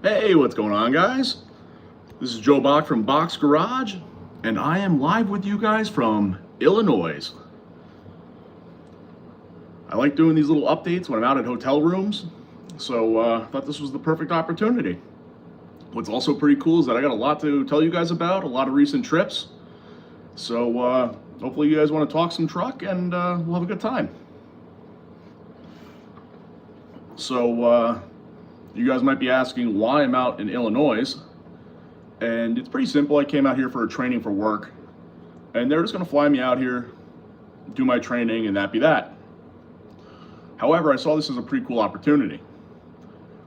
Hey, what's going on, guys? This is Joe Bock from Bock's Garage, and I am live with you guys from Illinois. I like doing these little updates when I'm out at hotel rooms, so I thought this was the perfect opportunity. What's also pretty cool is that I got a lot to tell you guys about, a lot of recent trips. So hopefully you guys want to talk some truck, and we'll have a good time. So you guys might be asking why I'm out in Illinois, and it's pretty simple. I came out here for a training for work, and they're just going to fly me out here, do my training, and that be that. However, I saw this as a pretty cool opportunity.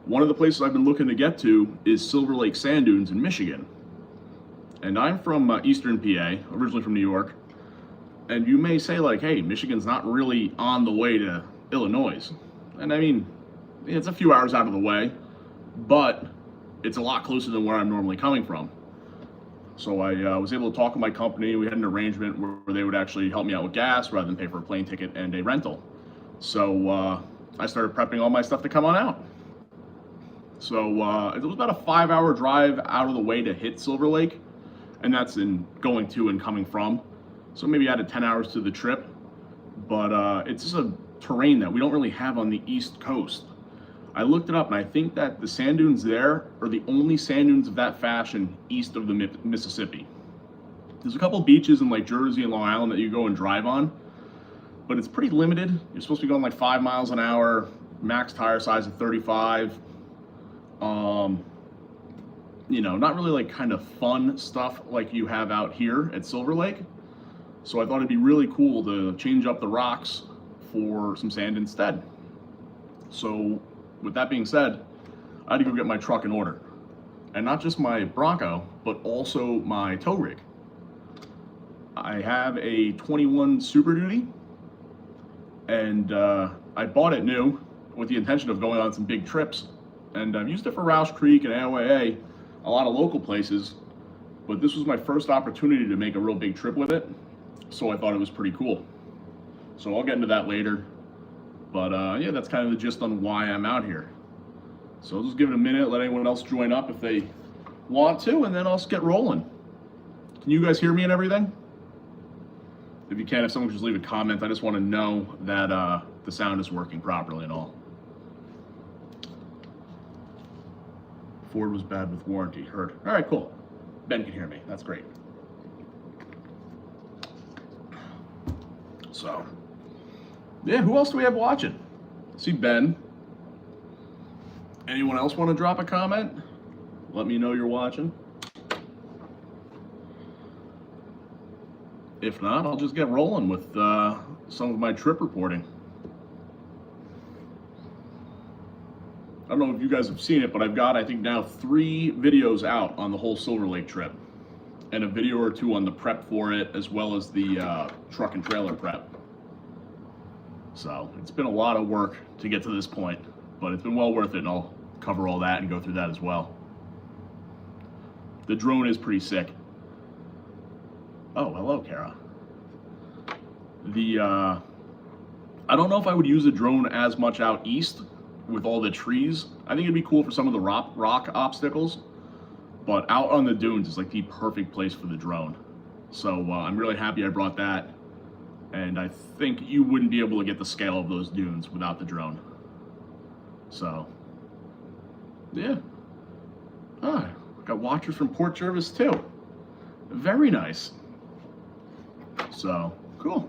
One of the places I've been looking to get to is Silver Lake Sand Dunes in Michigan. And I'm from Eastern PA, originally from New York. And you may say like, hey, Michigan's not really on the way to Illinois. And I mean, it's a few hours out of the way, but it's a lot closer than where I'm normally coming from. So I was able to talk with my company. We had an arrangement where they would actually help me out with gas rather than pay for a plane ticket and a rental. So I started prepping all my stuff to come on out. So it was about a 5-hour drive out of the way to hit Silver Lake, and that's in going to and coming from. So maybe added 10 hours to the trip, but it's just a terrain that we don't really have on the East Coast. I looked it up, and I think that the sand dunes there are the only sand dunes of that fashion east of the Mississippi. There's a couple beaches in like Jersey and Long Island that you go and drive on, but it's pretty limited. You're supposed to be going like 5 miles an hour, max tire size of 35. You know, not really like kind of fun stuff like you have out here at Silver Lake. So I thought it'd be really cool to change up the rocks for some sand instead. So with that being said, I had to go get my truck in order. And not just my Bronco, but also my tow rig. I have a 21 Super Duty, and I bought it new with the intention of going on some big trips. And I've used it for Roush Creek and AOAA, a lot of local places, but this was my first opportunity to make a real big trip with it, so I thought it was pretty cool. So I'll get into that later, but yeah, that's kind of the gist on why I'm out here. So I'll just give it a minute, let anyone else join up if they want to, and then I'll just get rolling. Can you guys hear me and everything? If you can, if someone could just leave a comment, I just want to know that the sound is working properly and all. Ford was bad with warranty, heard. All right, cool. Ben can hear me, that's great. So, yeah, who else do we have watching? See Ben. Anyone else want to drop a comment? Let me know you're watching. If not, I'll just get rolling with some of my trip reporting. I don't know if you guys have seen it, but I've got, I think now 3 videos out on the whole Silver Lake trip, and a video or 2 on the prep for it, as well as the truck and trailer prep. So it's been a lot of work to get to this point, but it's been well worth it, and I'll cover all that and go through that as well. The drone is pretty sick. Oh, hello, Kara. I don't know if I would use a drone as much out east with all the trees. I think it'd be cool for some of the rock obstacles, but out on the dunes is like the perfect place for the drone. So I'm really happy I brought that, and I think you wouldn't be able to get the scale of those dunes without the drone. So yeah. Got watchers from Port Jervis too. Very nice. So cool.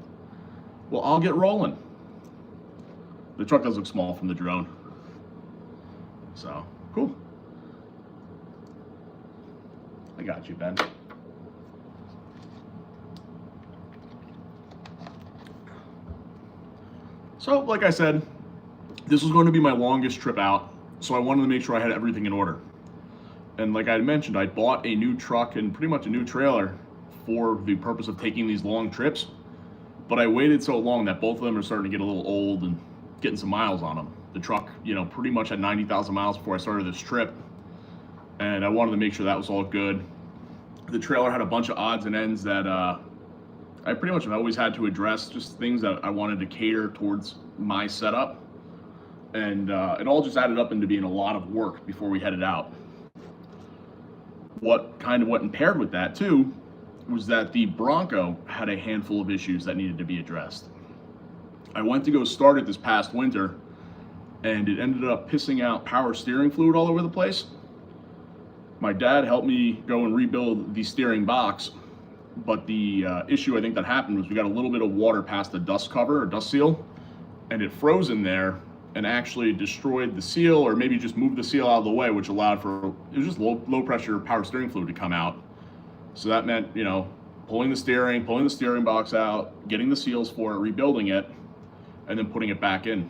Well, I'll get rolling. The truck does look small from the drone. So, cool. I got you, Ben. So, like I said, this was going to be my longest trip out, so I wanted to make sure I had everything in order. And like I had mentioned, I bought a new truck and pretty much a new trailer for the purpose of taking these long trips, but I waited so long that both of them are starting to get a little old and getting some miles on them. The truck, you know, pretty much had 90,000 miles before I started this trip, and I wanted to make sure that was all good. The trailer had a bunch of odds and ends that I pretty much have always had to address, just things that I wanted to cater towards my setup. And it all just added up into being a lot of work before we headed out. what impaired with that too was that the Bronco had a handful of issues that needed to be addressed. I went to go start it this past winter, and it ended up pissing out power steering fluid all over the place. My dad helped me go and rebuild the steering box, but the issue I think that happened was we got a little bit of water past the dust cover or dust seal, and it froze in there and actually destroyed the seal, or maybe just moved the seal out of the way, which allowed for, it was just low pressure power steering fluid to come out. So that meant, you know, pulling the steering box out, getting the seals for it, rebuilding it, and then putting it back in.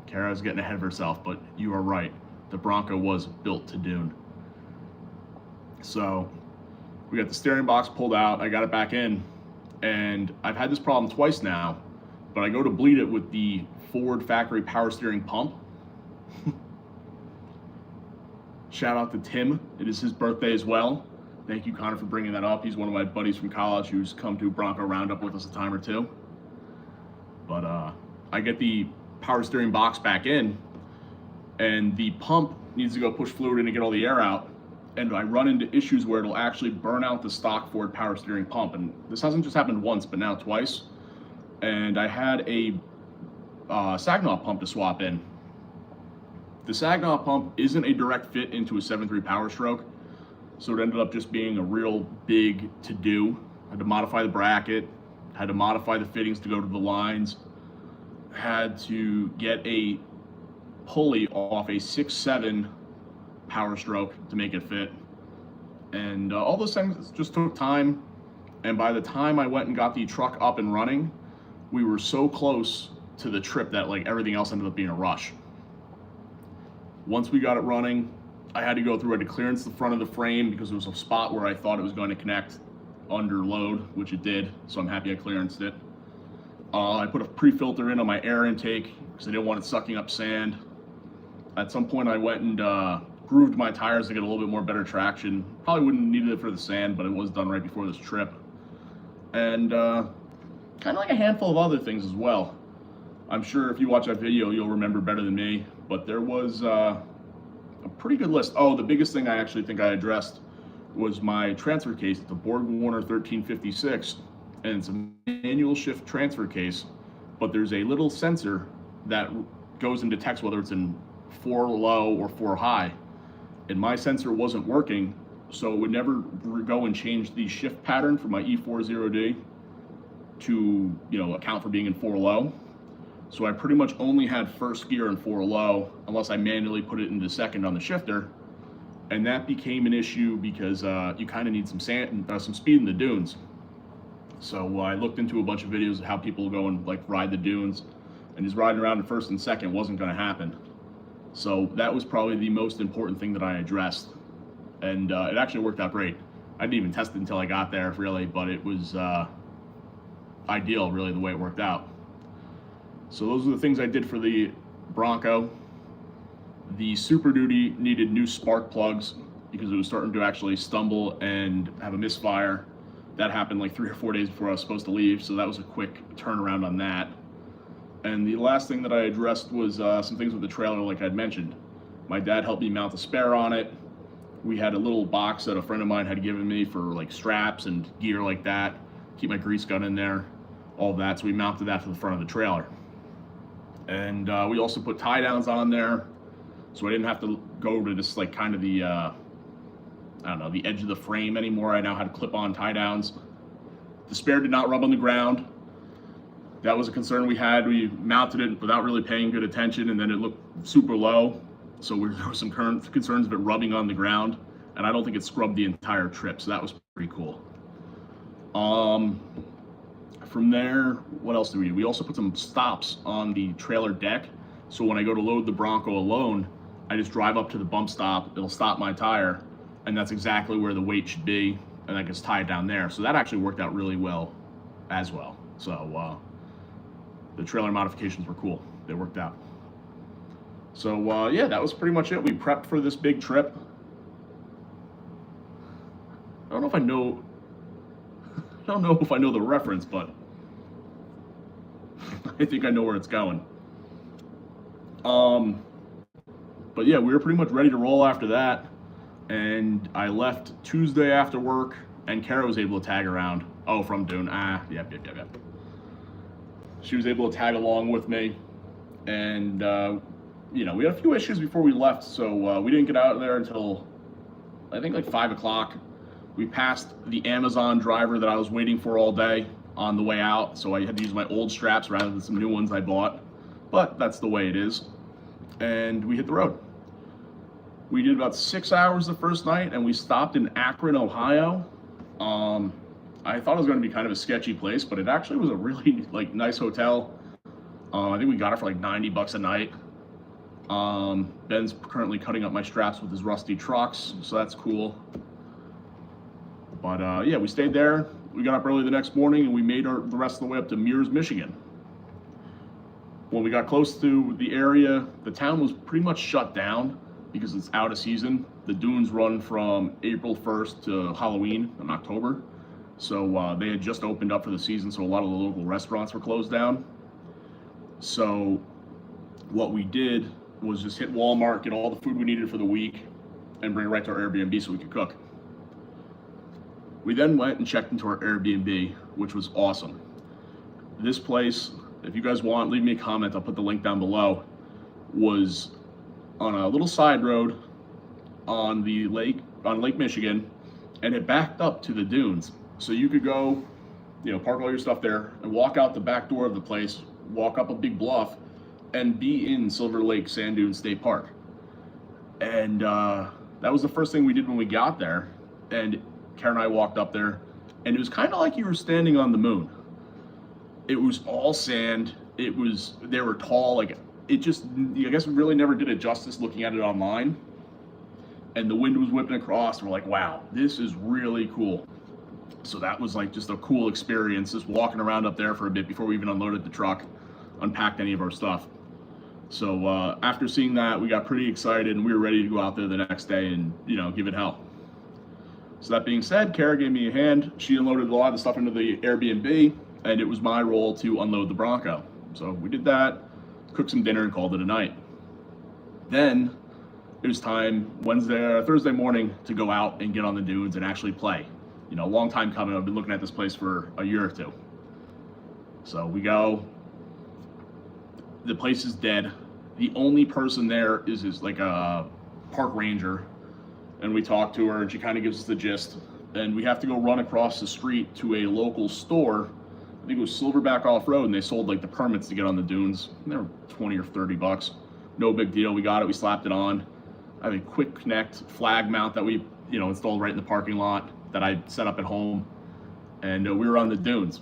Kara's getting ahead of herself, but you are right. The Bronco was built to dune. So we got the steering box pulled out, I got it back in, and I've had this problem twice now, but I go to bleed it with the Ford factory power steering pump. Shout out to Tim, it is his birthday as well. Thank you, Connor, for bringing that up. He's one of my buddies from college who's come to Bronco Roundup with us a time or two. But I get the power steering box back in, and the pump needs to go push fluid in to get all the air out, and I run into issues where it'll actually burn out the stock Ford power steering pump. And this hasn't just happened once, but now twice. And I had a Saginaw pump to swap in. The Saginaw pump isn't a direct fit into a 7.3 Power Stroke, so it ended up just being a real big to-do. Had to modify the bracket, had to modify the fittings to go to the lines, had to get a pulley off a 6.7 Power Stroke to make it fit, and all those things just took time. And by the time I went and got the truck up and running, we were so close to the trip that like everything else ended up being a rush. Once we got it running, I had to go through, I had to clearance the front of the frame because there was a spot where I thought it was going to connect under load, which it did, so I'm happy I clearanced it. I put a pre-filter in on my air intake because I didn't want it sucking up sand. At some point I went and grooved my tires to get a little bit more better traction. Probably wouldn't have needed it for the sand, but it was done right before this trip. And kind of like a handful of other things as well. I'm sure if you watch that video, you'll remember better than me, but there was a pretty good list. Oh, the biggest thing I actually think I addressed was my transfer case. It's a Borg-Warner 1356, and it's a manual shift transfer case, but there's a little sensor that goes and detects whether it's in 4 low or 4 high. And my sensor wasn't working, so it would never go and change the shift pattern for my E40D to, you know, account for being in 4 low. So I pretty much only had first gear in 4 low unless I manually put it into second on the shifter, and that became an issue because you kind of need some speed in the dunes. So I looked into a bunch of videos of how people go and like ride the dunes, and just riding around in first and second wasn't going to happen. So that was probably the most important thing that I addressed, and it actually worked out great. I didn't even test it until I got there, really, but it was ideal, really, the way it worked out. So those are the things I did for the Bronco. The Super Duty needed new spark plugs because it was starting to actually stumble and have a misfire. That happened like 3 or 4 days before I was supposed to leave, so that was a quick turnaround on that. And the last thing that I addressed was some things with the trailer, like I'd mentioned. My dad helped me mount the spare on it. We had a little box that a friend of mine had given me for like straps and gear like that, keep my grease gun in there, all that. So we mounted that to the front of the trailer. And we also put tie downs on there, so I didn't have to go to just like kind of the, I don't know, the edge of the frame anymore. I now had clip-on tie downs. The spare did not rub on the ground. That was a concern we had. We mounted it without really paying good attention, and then it looked super low. So there were some concerns of it rubbing on the ground, and I don't think it scrubbed the entire trip, so that was pretty cool. From there, what else did we do? We also put some stops on the trailer deck, so when I go to load the Bronco alone, I just drive up to the bump stop, it'll stop my tire, and that's exactly where the weight should be, and I can just tie it down there. So that actually worked out really well as well. So the trailer modifications were cool. They worked out. So yeah, that was pretty much it. We prepped for this big trip. I don't know if I know the reference, but I think I know where it's going. But yeah, we were pretty much ready to roll after that. And I left Tuesday after work, and Kara was able to tag around. Oh, from Dune. Yep. She was able to tag along with me, and we had a few issues before we left, so we didn't get out of there until I think like 5 o'clock. We passed the Amazon driver that I was waiting for all day on the way out, so I had to use my old straps rather than some new ones I bought, but that's the way it is. And we hit the road. We did about 6 hours the first night, and we stopped in Akron, Ohio. I thought it was going to be kind of a sketchy place, but it actually was a really nice hotel. I think we got it for like $90 a night. Ben's currently cutting up my straps with his rusty trucks, so that's cool. But yeah, we stayed there. We got up early the next morning, and we made the rest of the way up to Mears, Michigan. When we got close to the area, the town was pretty much shut down because it's out of season. The dunes run from April 1st to Halloween in October. So they had just opened up for the season, so a lot of the local restaurants were closed down. So what we did was just hit Walmart, get all the food we needed for the week, and bring it right to our Airbnb so we could cook. We then went and checked into our Airbnb, which was awesome. This place, if you guys want, leave me a comment, I'll put the link down below, was on a little side road on Lake Michigan, and it backed up to the dunes. So you could go, park all your stuff there and walk out the back door of the place, walk up a big bluff, and be in Silver Lake Sand Dunes State Park. And that was the first thing we did when we got there. And Karen and I walked up there, and it was kind of like you were standing on the moon. It was all sand. They were tall. I guess we really never did it justice looking at it online. And the wind was whipping across. We're like, wow, this is really cool. So that was just a cool experience, just walking around up there for a bit before we even unloaded the truck, unpacked any of our stuff. So after seeing that, we got pretty excited, and we were ready to go out there the next day and, give it hell. So that being said, Kara gave me a hand. She unloaded a lot of the stuff into the Airbnb, and it was my role to unload the Bronco. So we did that, cooked some dinner, and called it a night. Then it was time Thursday morning to go out and get on the dunes and actually play. A long time coming. I've been looking at this place for a year or two. So we go. The place is dead. The only person there is a park ranger, and we talk to her, and she kind of gives us the gist. And we have to go run across the street to a local store. I think it was Silverback Off-Road, and they sold the permits to get on the dunes. And they were $20 or $30. No big deal. We got it. We slapped it on. I have a quick connect flag mount that we installed right in the parking lot that I set up at home, and we were on the dunes.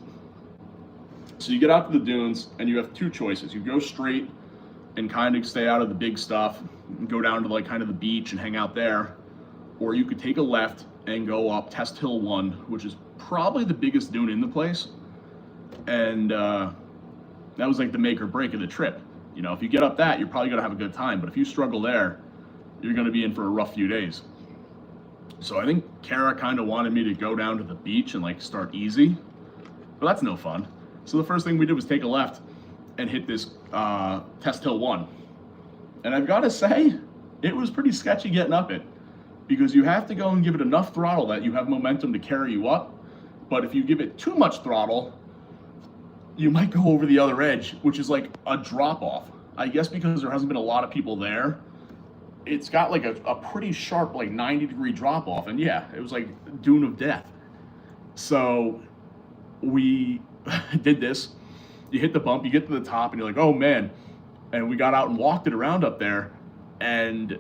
So you get out to the dunes, and you have two choices. You go straight and kind of stay out of the big stuff and go down to kind of the beach and hang out there, or you could take a left and go up Test Hill 1, which is probably the biggest dune in the place, and that was the make or break of the trip. If you get up that, you're probably gonna have a good time, but if you struggle there, you're gonna be in for a rough few days. So I think Kara kind of wanted me to go down to the beach and start easy, but that's no fun. So the first thing we did was take a left and hit this Test Hill 1. And I've got to say, it was pretty sketchy getting up it, because you have to go and give it enough throttle that you have momentum to carry you up. But if you give it too much throttle, you might go over the other edge, which is a drop off. I guess because there hasn't been a lot of people there, it's got a pretty sharp 90-degree drop off, and yeah, it was dune of death. So we did this. You hit the bump, you get to the top, and you're like, oh man. And we got out and walked it around up there, and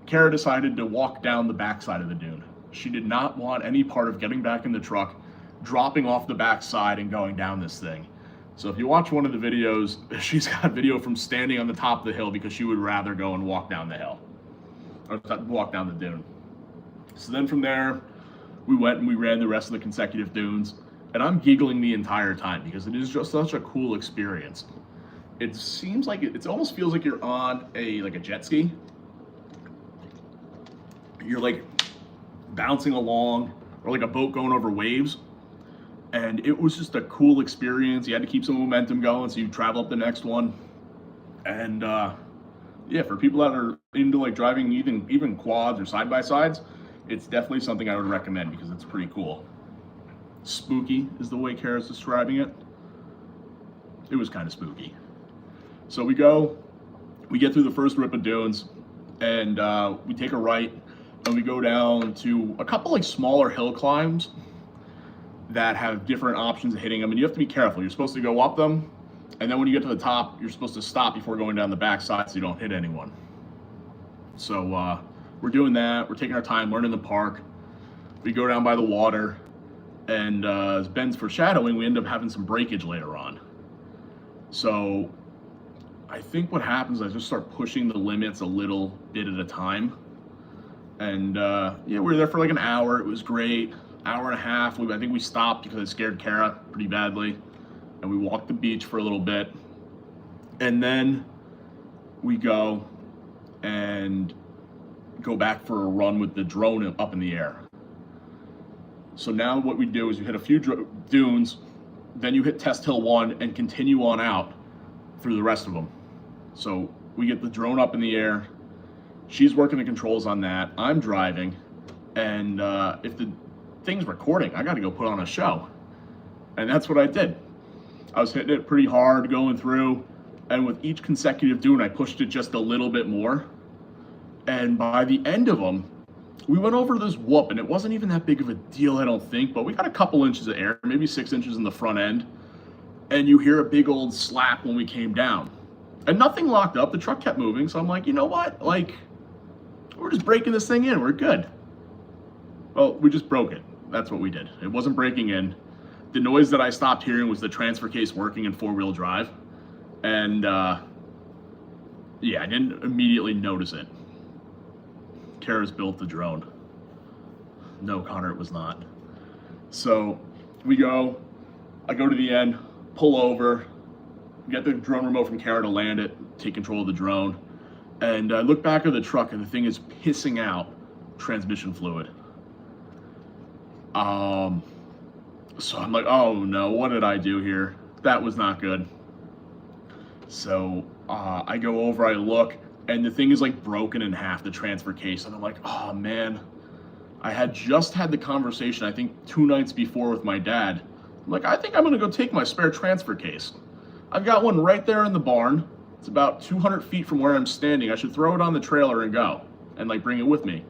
Kara decided to walk down the backside of the dune. She did not want any part of getting back in the truck, dropping off the backside and going down this thing. So if you watch one of the videos, she's got video from standing on the top of the hill because she would rather go and walk down the hill, or walk down the dune. So then from there, we went and we ran the rest of the consecutive dunes, and I'm giggling the entire time because it is just such a cool experience. It seems it almost feels like you're on a jet ski. You're bouncing along, or a boat going over waves. And it was just a cool experience. You had to keep some momentum going, so you travel up the next one. And yeah, for people that are into driving even quads or side-by-sides, it's definitely something I would recommend because it's pretty cool. Spooky is the way Kara's describing it. It was kind of spooky. So we get through the first rip of dunes, and we take a right, and we go down to a couple like smaller hill climbs that have different options of hitting them, and you have to be careful. You're supposed to go up them, and then when you get to the top, you're supposed to stop before going down the backside so you don't hit anyone. So we're doing that. We're taking our time, learning the park. We go down by the water, and as Ben's foreshadowing, we end up having some breakage later on. So I think what happens is I just start pushing the limits a little bit at a time. And yeah, we were there for like an hour. It was great. Hour and a half. I think we stopped because it scared Kara pretty badly. And we walked the beach for a little bit. And then we go and go back for a run with the drone up in the air. So now what we do is you hit a few dunes, then you hit Test Hill 1 and continue on out through the rest of them. So we get the drone up in the air. She's working the controls on that. I'm driving. And if the thing's recording, I got to go put on a show. And that's what I did. I was hitting it pretty hard going through. And with each consecutive dune, I pushed it just a little bit more. And by the end of them, we went over this whoop, and it wasn't even that big of a deal, I don't think, but we got a couple inches of air, maybe 6 inches in the front end, and you hear a big old slap when we came down. And nothing locked up, the truck kept moving, so I'm like, you know what, like, we're just breaking this thing in, we're good. Well, we just broke it. That's what we did. It wasn't breaking in. The noise that I stopped hearing was the transfer case working in four-wheel drive, and yeah, I didn't immediately notice it. Kara's built the drone. No, Connor, it was not. So we go, I go to the end, pull over, get the drone remote from Kara to land it, take control of the drone, and I look back at the truck and the thing is pissing out transmission fluid. So I'm like, oh no, what did I do here? That was not good. So I go over, I look, and the thing is like broken in half, the transfer case. And I'm like, oh man, I had just had the conversation, I think 2 nights before with my dad. I'm like, I think I'm gonna go take my spare transfer case. I've got one right there in the barn. It's about 200 feet from where I'm standing. I should throw it on the trailer and go and like bring it with me.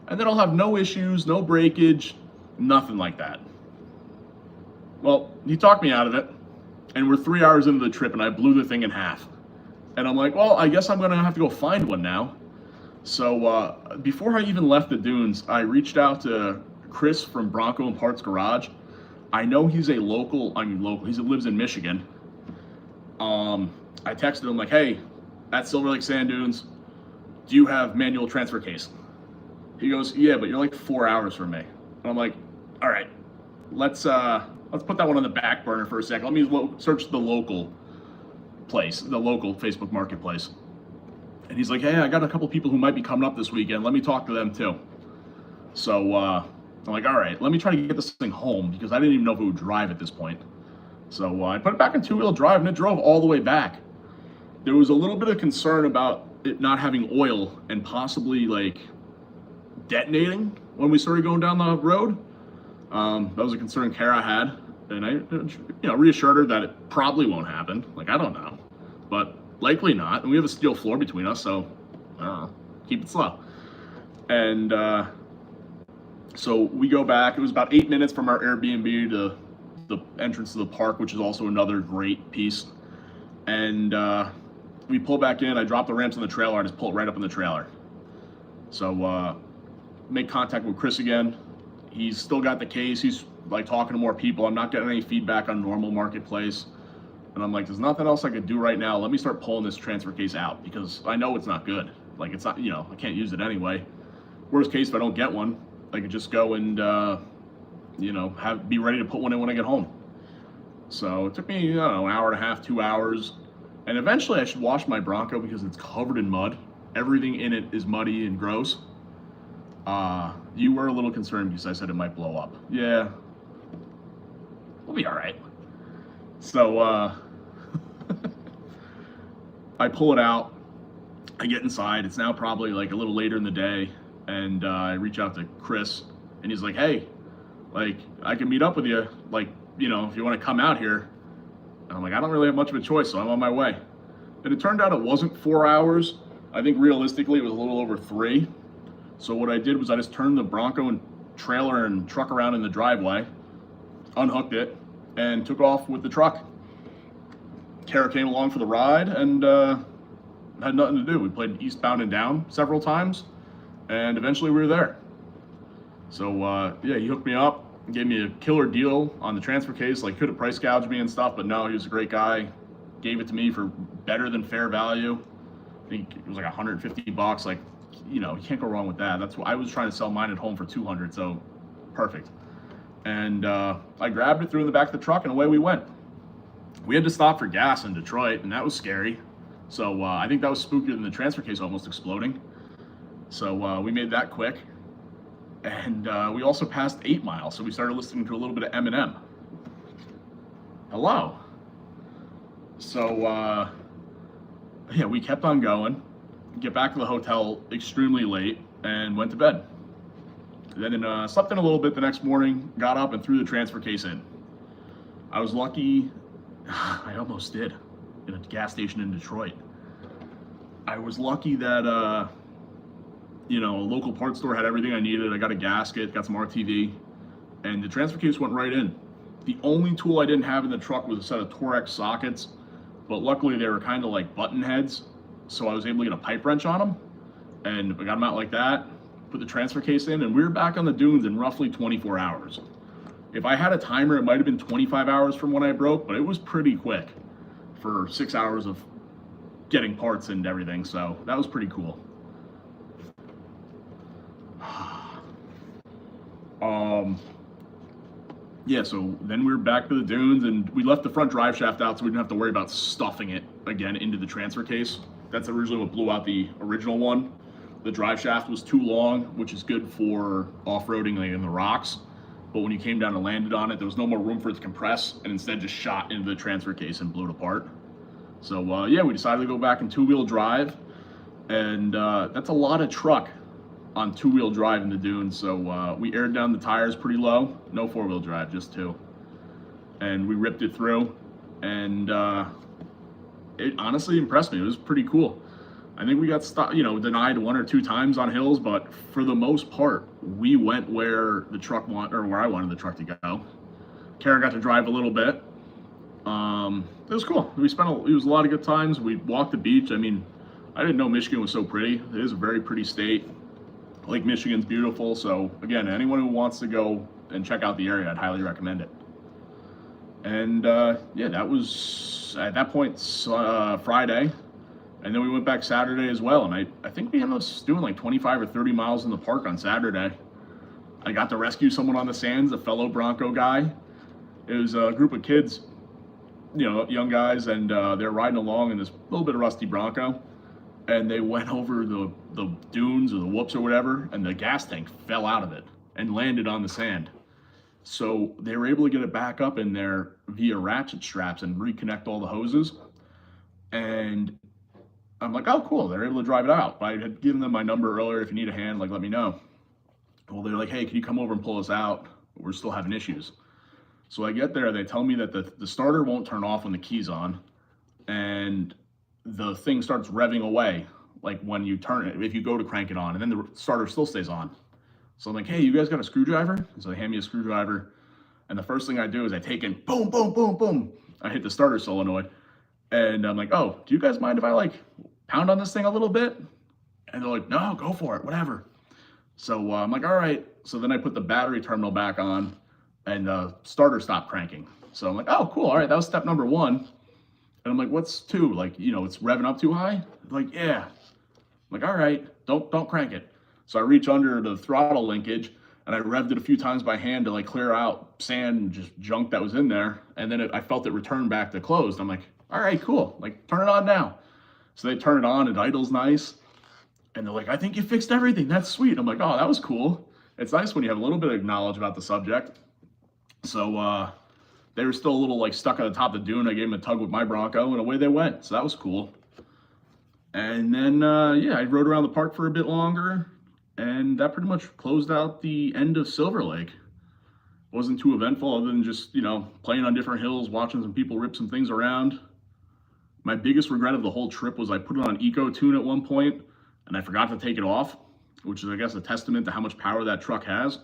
And then I'll have no issues, no breakage, nothing like that. Well, he talked me out of it, and we're 3 hours into the trip and I blew the thing in half. And I'm like, well, I guess I'm gonna have to go find one now. So before I even left the dunes, I reached out to Chris from Bronco and Parts Garage. I know he's a local, he lives in Michigan. I texted him like, hey, at Silver Lake Sand Dunes, do you have manual transfer case? He goes, yeah, but you're like 4 hours from me. And I'm like, all right, let's put that one on the back burner for a second. Let me search the local place, the local Facebook marketplace. And he's like, hey, I got a couple people who might be coming up this weekend. Let me talk to them too. So I'm like, all right, let me try to get this thing home because I didn't even know if it would drive at this point. So I put it back in 2-wheel drive and it drove all the way back. There was a little bit of concern about it not having oil and possibly like detonating when we started going down the road. That was a concern Kara had. And I reassured her that it probably won't happen. Like, I don't know, but likely not. And we have a steel floor between us, so I don't know, keep it slow. And so we go back. It was about 8 minutes from our Airbnb to the entrance to the park, which is also another great piece. And we pull back in. I drop the ramps in the trailer. I just pull it right up in the trailer. So make contact with Chris again. He's still got the case. He's like talking to more people. I'm not getting any feedback on normal marketplace. And I'm like, there's nothing else I could do right now. Let me start pulling this transfer case out because I know it's not good. Like, it's not, I can't use it anyway. Worst case, if I don't get one, I could just go and, be ready to put one in when I get home. So it took me, an hour and a half, 2 hours. And eventually I should wash my Bronco because it's covered in mud. Everything in it is muddy and gross. You were a little concerned because I said it might blow up. Yeah, we'll be all right. So I pull it out. I get inside. It's now probably like a little later in the day, And I reach out to Chris, and he's like, hey, like, I can meet up with you, like, you know, if you want to come out here. And I'm like, I don't really have much of a choice, so I'm on my way. And it turned out it wasn't 4 hours. I think realistically it was a little over 3. So what I did was I just turned the Bronco and trailer and truck around in the driveway, unhooked it, and took off with the truck. Kara came along for the ride, and had nothing to do. We played eastbound and down several times, and eventually we were there. So yeah, he hooked me up, gave me a killer deal on the transfer case, like could have price gouged me and stuff, but no, he was a great guy. Gave it to me for better than fair value. I think it was like $150. Like, you know, you can't go wrong with that. That's why I was trying to sell mine at home for $200, so perfect. And I grabbed it, threw it in the back of the truck, and away we went. We had to stop for gas in Detroit, and that was scary. So I think that was spookier than the transfer case almost exploding. So we made that quick. And we also passed 8 Mile, so we started listening to a little bit of Eminem. Hello. So yeah, we kept on going, get back to the hotel extremely late, and went to bed. Then slept in a little bit the next morning, got up and threw the transfer case in. I was lucky, I almost did, in a gas station in Detroit. I was lucky that, you know, a local parts store had everything I needed. I got a gasket, got some RTV, and the transfer case went right in. The only tool I didn't have in the truck was a set of Torex sockets, but luckily they were kind of like button heads, so I was able to get a pipe wrench on them, and I got them out like that, put the transfer case in, and we were back on the dunes in roughly 24 hours. If I had a timer, it might have been 25 hours from when I broke, but it was pretty quick for 6 hours of getting parts and everything, so that was pretty cool. Yeah, so then we were back to the dunes, and we left the front drive shaft out so we didn't have to worry about stuffing it again into the transfer case. That's originally what blew out the original one. The drive shaft was too long, which is good for off-roading like in the rocks. But when you came down and landed on it, there was no more room for it to compress, and instead just shot into the transfer case and blew it apart. So yeah, we decided to go back in 2-wheel drive, and that's a lot of truck on 2-wheel drive in the dunes. So we aired down the tires pretty low, no 4-wheel drive, just 2. And we ripped it through, and it honestly impressed me. It was pretty cool. I think we got denied 1 or 2 times on hills, but for the most part, we went where the truck where I wanted the truck to go. Karen got to drive a little bit. It was cool. It was a lot of good times. We walked the beach. I mean, I didn't know Michigan was so pretty. It is a very pretty state. Lake Michigan's beautiful. So again, anyone who wants to go and check out the area, I'd highly recommend it. And yeah, that was at that point Friday. And then we went back Saturday as well. And I think we ended up doing like 25 or 30 miles in the park on Saturday. I got to rescue someone on the sands, a fellow Bronco guy. It was a group of kids, you know, young guys, and they're riding along in this little bit of rusty Bronco. And they went over the dunes or the whoops or whatever, and the gas tank fell out of it and landed on the sand. So they were able to get it back up in there via ratchet straps and reconnect all the hoses. And I'm like, oh, cool, they're able to drive it out. I had given them my number earlier. If you need a hand, like, let me know. Well, they're like, hey, can you come over and pull us out? We're still having issues. So I get there, they tell me that the starter won't turn off when the key's on, and the thing starts revving away, like when you turn it, if you go to crank it on, and then the starter still stays on. So I'm like, hey, you guys got a screwdriver? So they hand me a screwdriver, and the first thing I do is I take in, boom, boom, boom, boom. I hit the starter solenoid, and I'm like, oh, do you guys mind if I like pound on this thing a little bit? And they're like, no, go for it, whatever. So I'm like, all right. So then I put the battery terminal back on, and the starter stopped cranking. So I'm like, oh, cool, all right, that was step number 1. And I'm like, what's 2? Like, you know, it's revving up too high? They're like, yeah. I'm like, all right, don't crank it. So I reach under the throttle linkage, and I revved it a few times by hand to like clear out sand and just junk that was in there. And then I felt it return back to closed. I'm like, all right, cool, like turn it on now. So they turn it on, it idles nice. And they're like, I think you fixed everything, that's sweet. I'm like, oh, that was cool. It's nice when you have a little bit of knowledge about the subject. So they were still a little like stuck at the top of the dune. I gave them a tug with my Bronco, and away they went. So that was cool. And then, yeah, I rode around the park for a bit longer. And that pretty much closed out the end of Silver Lake. Wasn't too eventful other than just, playing on different hills, watching some people rip some things around. My biggest regret of the whole trip was I put it on Eco Tune at one point and I forgot to take it off, which is, I guess, a testament to how much power that truck has,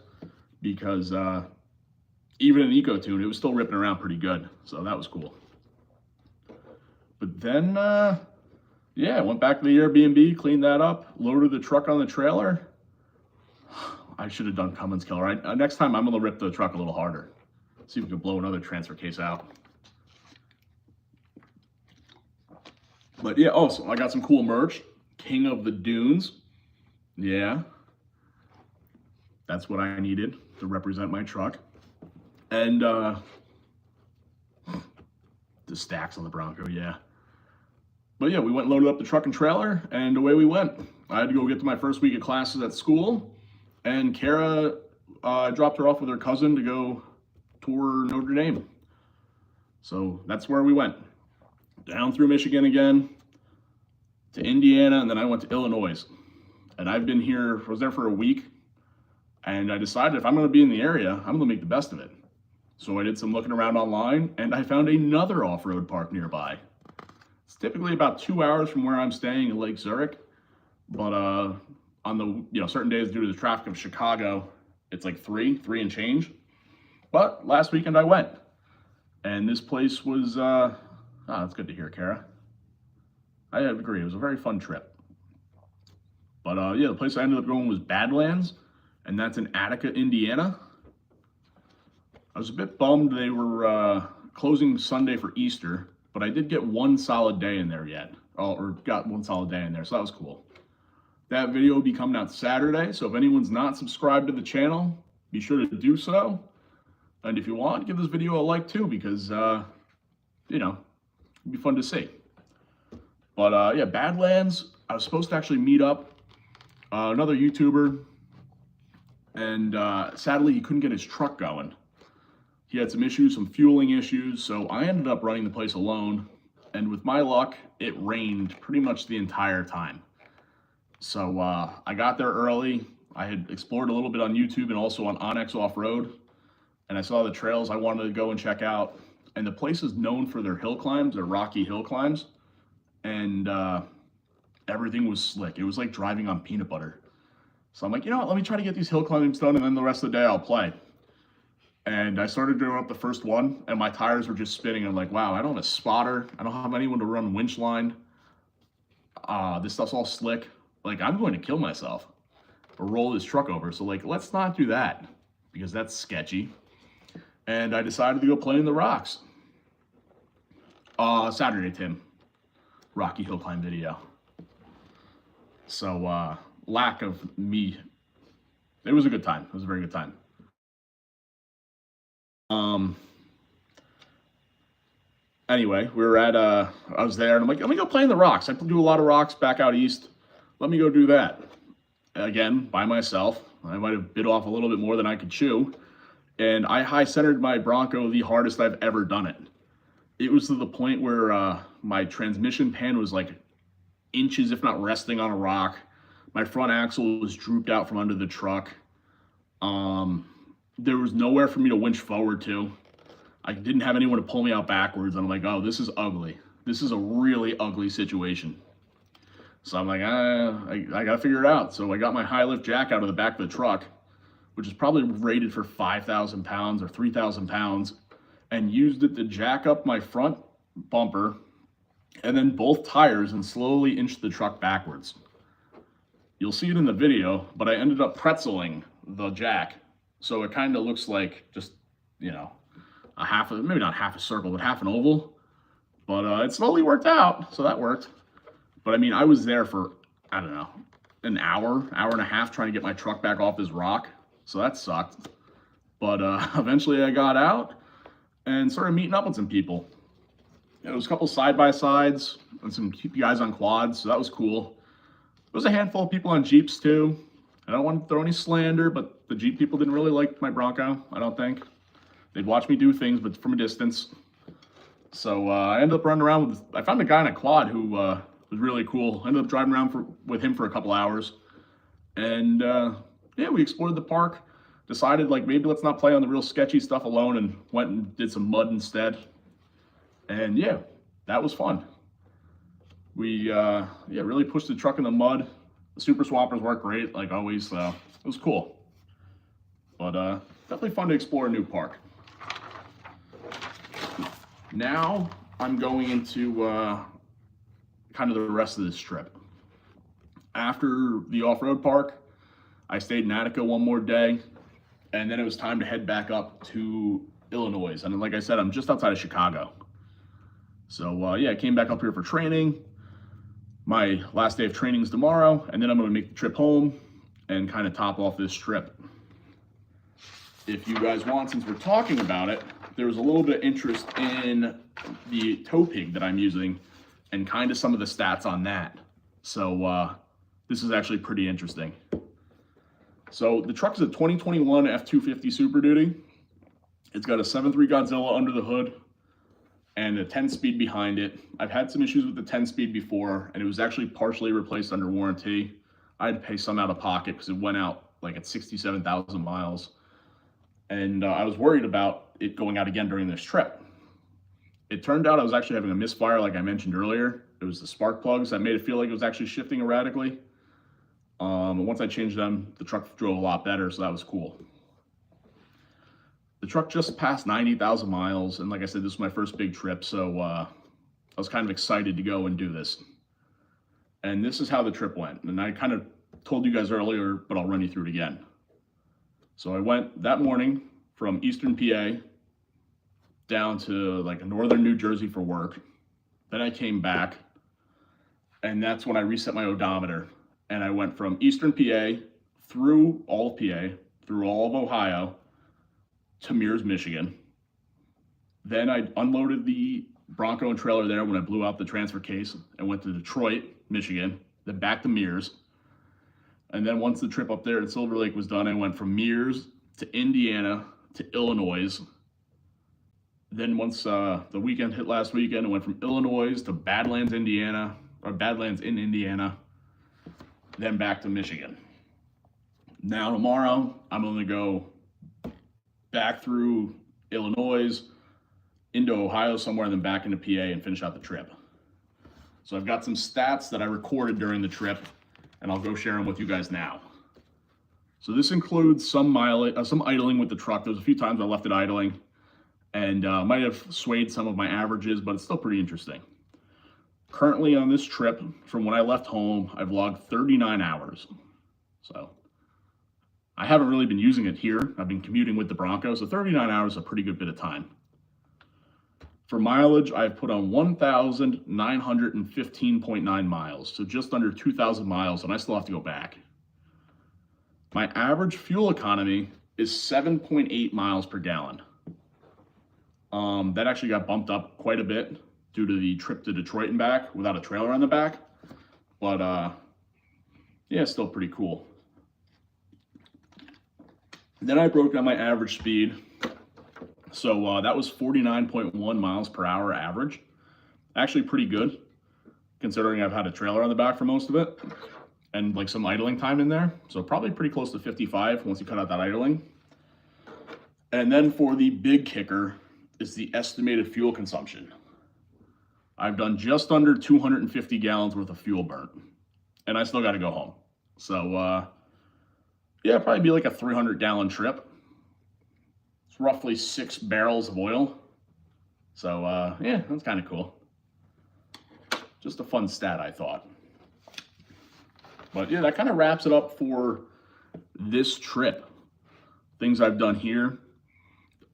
because even in Eco Tune, it was still ripping around pretty good. So that was cool. But then, yeah, went back to the Airbnb, cleaned that up, loaded the truck on the trailer. I should have done Cummins killer. Next time, I'm going to rip the truck a little harder. See if we can blow another transfer case out. But yeah, also, I got some cool merch. King of the Dunes. Yeah. That's what I needed to represent my truck. And the stacks on the Bronco, yeah. But yeah, we went and loaded up the truck and trailer, and away we went. I had to go get to my first week of classes at school, and Kara dropped her off with her cousin to go tour Notre Dame. So that's where we went. Down through Michigan again, to Indiana, and then I went to Illinois. And I've been here, was there for a week, and I decided if I'm going to be in the area, I'm going to make the best of it. So I did some looking around online, and I found another off-road park nearby. It's typically about 2 hours from where I'm staying in Lake Zurich, but on the certain days due to the traffic of Chicago, it's like three and change. But last weekend I went, and this place was that's good to hear, Kara. I agree, it was a very fun trip. But yeah, the place I ended up going was Badlands, and that's in Attica, Indiana. I was a bit bummed they were closing Sunday for Easter, but I did get one solid day in there yet. Or got one solid day in there, so that was cool. That video will be coming out Saturday, so if anyone's not subscribed to the channel, be sure to do so. And if you want, give this video a like too, because, it'd be fun to see. But yeah, Badlands, I was supposed to actually meet up another YouTuber, and sadly he couldn't get his truck going. He had some issues, some fueling issues, so I ended up running the place alone, and with my luck, it rained pretty much the entire time. So I got there early. I had explored a little bit on YouTube and also on Onyx Off-Road, and I saw the trails I wanted to go and check out. And the place is known for their hill climbs, their rocky hill climbs, and everything was slick. It was like driving on peanut butter. So I'm like, you know what, let me try to get these hill climbs done, and then the rest of the day I'll play. And I started doing up the first one, and my tires were just spinning. I'm like, wow, I don't have a spotter. I don't have anyone to run winch line. This stuff's all slick. Like, I'm going to kill myself or roll this truck over. So, like, let's not do that, because that's sketchy. And I decided to go play in the rocks. Saturday, Tim. Rocky hill climb video. So, lack of me. It was a good time. It was a very good time. Anyway, we were at, I was there, and I'm like, let me go play in the rocks. I do a lot of rocks back out east. Let me go do that. Again, by myself. I might have bit off a little bit more than I could chew. And I high-centered my Bronco the hardest I've ever done it. It was to the point where my transmission pan was like inches, if not resting on a rock. My front axle was drooped out from under the truck. There was nowhere for me to winch forward to. I didn't have anyone to pull me out backwards. I'm like, oh, this is ugly. This is a really ugly situation. So I'm like, I gotta figure it out. So I got my high lift jack out of the back of the truck, which is probably rated for 5,000 pounds or 3,000 pounds, and used it to jack up my front bumper and then both tires and slowly inch the truck backwards. You'll see it in the video, but I ended up pretzeling the jack. So it kind of looks like just, a half, maybe not half a circle, but half an oval. But it slowly worked out, so that worked. But I mean, I was there for, I don't know, an hour and a half trying to get my truck back off this rock. So that sucked. But eventually I got out and started meeting up with some people. There was a couple side-by-sides and some guys on quads, so that was cool. There was a handful of people on Jeeps too. I don't want to throw any slander, but the Jeep people didn't really like my Bronco, I don't think. They'd watch me do things, but from a distance. So I ended up running around I found a guy on a quad who was really cool. I ended up driving around with him for a couple hours. And yeah, we explored the park, decided like maybe let's not play on the real sketchy stuff alone, and went and did some mud instead. And yeah, that was fun. We yeah, really pushed the truck in the mud. The super swappers weren't great, like always, so it was cool. But definitely fun to explore a new park. Now I'm going into kind of the rest of this trip. After the off-road park, I stayed in Attica one more day, and then it was time to head back up to Illinois. And like I said, I'm just outside of Chicago. So yeah, I came back up here for training. My last day of training is tomorrow, and then I'm gonna make the trip home and kind of top off this trip. If you guys want, since we're talking about it, there was a little bit of interest in the tow pig that I'm using and kind of some of the stats on that. So this is actually pretty interesting. So the truck is a 2021 F250 Super Duty. It's got a 7.3 Godzilla under the hood and a 10-speed behind it. I've had some issues with the 10-speed before, and it was actually partially replaced under warranty. I had to pay some out of pocket because it went out like at 67,000 miles. And I was worried about it going out again during this trip. It turned out I was actually having a misfire like I mentioned earlier. It was the spark plugs that made it feel like it was actually shifting erratically. And once I changed them, the truck drove a lot better, so that was cool. The truck just passed 90,000 miles, and like I said, this was my first big trip, so I was kind of excited to go and do this. And this is how the trip went, and I kind of told you guys earlier, but I'll run you through it again. So I went that morning from Eastern PA down to like northern New Jersey for work. Then I came back, and that's when I reset my odometer. And I went from Eastern PA through all of PA, through all of Ohio, to Mears, Michigan. Then I unloaded the Bronco and trailer there when I blew out the transfer case and went to Detroit, Michigan, then back to Mears. And then once the trip up there at Silver Lake was done, I went from Mears to Indiana to Illinois. Then once the weekend hit last weekend, I went from Illinois to Badlands, Indiana, or Badlands in Indiana, then back to Michigan. Now tomorrow, I'm gonna go back through Illinois, into Ohio somewhere, and then back into PA and finish out the trip. So I've got some stats that I recorded during the trip, and I'll go share them with you guys now. So this includes some mileage, some idling with the truck. There's a few times I left it idling, and might have swayed some of my averages, but it's still pretty interesting. Currently on this trip, from when I left home, I've logged 39 hours. So I haven't really been using it here. I've been commuting with the Bronco, so 39 hours is a pretty good bit of time. For mileage, I've put on 1,915.9 miles, so just under 2,000 miles, and I still have to go back. My average fuel economy is 7.8 miles per gallon. That actually got bumped up quite a bit due to the trip to Detroit and back without a trailer on the back. But yeah, still pretty cool. Then I broke down my average speed. So that was 49.1 miles per hour average. Actually pretty good, considering I've had a trailer on the back for most of it and like some idling time in there. So probably pretty close to 55 once you cut out that idling. And then for the big kicker is the estimated fuel consumption. I've done just under 250 gallons worth of fuel burnt, and I still got to go home. So yeah, probably be like a 300-gallon trip. It's roughly 6 barrels of oil. So yeah, that's kind of cool. Just a fun stat, I thought. But yeah, that kind of wraps it up for this trip. Things I've done here.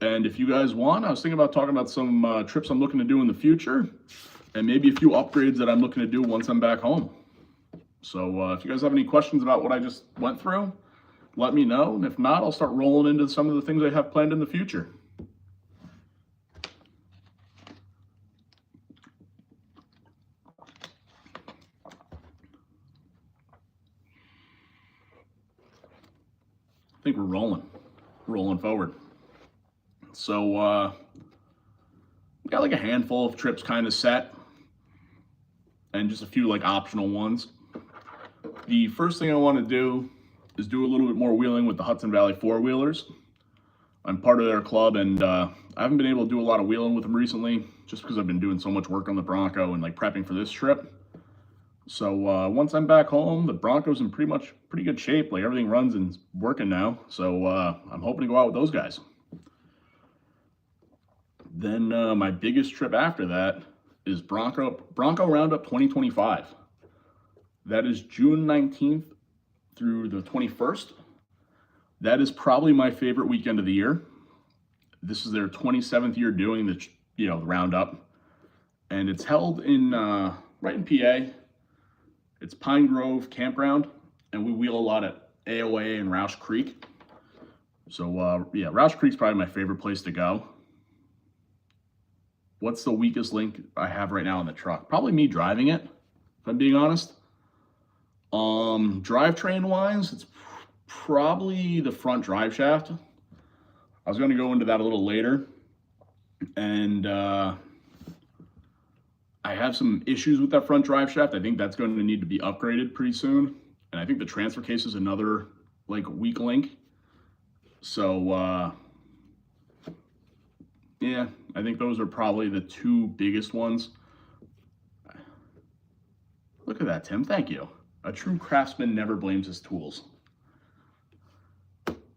And if you guys want, I was thinking about talking about some trips I'm looking to do in the future, and maybe a few upgrades that I'm looking to do once I'm back home. So if you guys have any questions about what I just went through, let me know. And if not, I'll start rolling into some of the things I have planned in the future. I think we're rolling forward. So we got like a handful of trips kind of set, and just a few like optional ones. The first thing I want to do is do a little bit more wheeling with the Hudson Valley four-wheelers. I'm part of their club, and I haven't been able to do a lot of wheeling with them recently, just because I've been doing so much work on the Bronco and like prepping for this trip. So once I'm back home, the Bronco's in pretty good shape. Like everything runs and working now. So I'm hoping to go out with those guys. Then my biggest trip after that is Bronco Roundup 2025. That is June 19th through the 21st. That is probably my favorite weekend of the year. This is their 27th year doing the roundup, and it's held in right in PA. It's Pine Grove Campground, and we wheel a lot at AOA and Roush Creek. So yeah, Roush Creek's probably my favorite place to go. What's the weakest link I have right now in the truck? Probably me driving it, if I'm being honest. Drivetrain wise, it's probably the front drive shaft. I was going to go into that a little later, and I have some issues with that front drive shaft. I think that's going to need to be upgraded pretty soon, and I think the transfer case is another like weak link. So yeah, I think those are probably the two biggest ones. Look at that, Tim. Thank you. A true craftsman never blames his tools.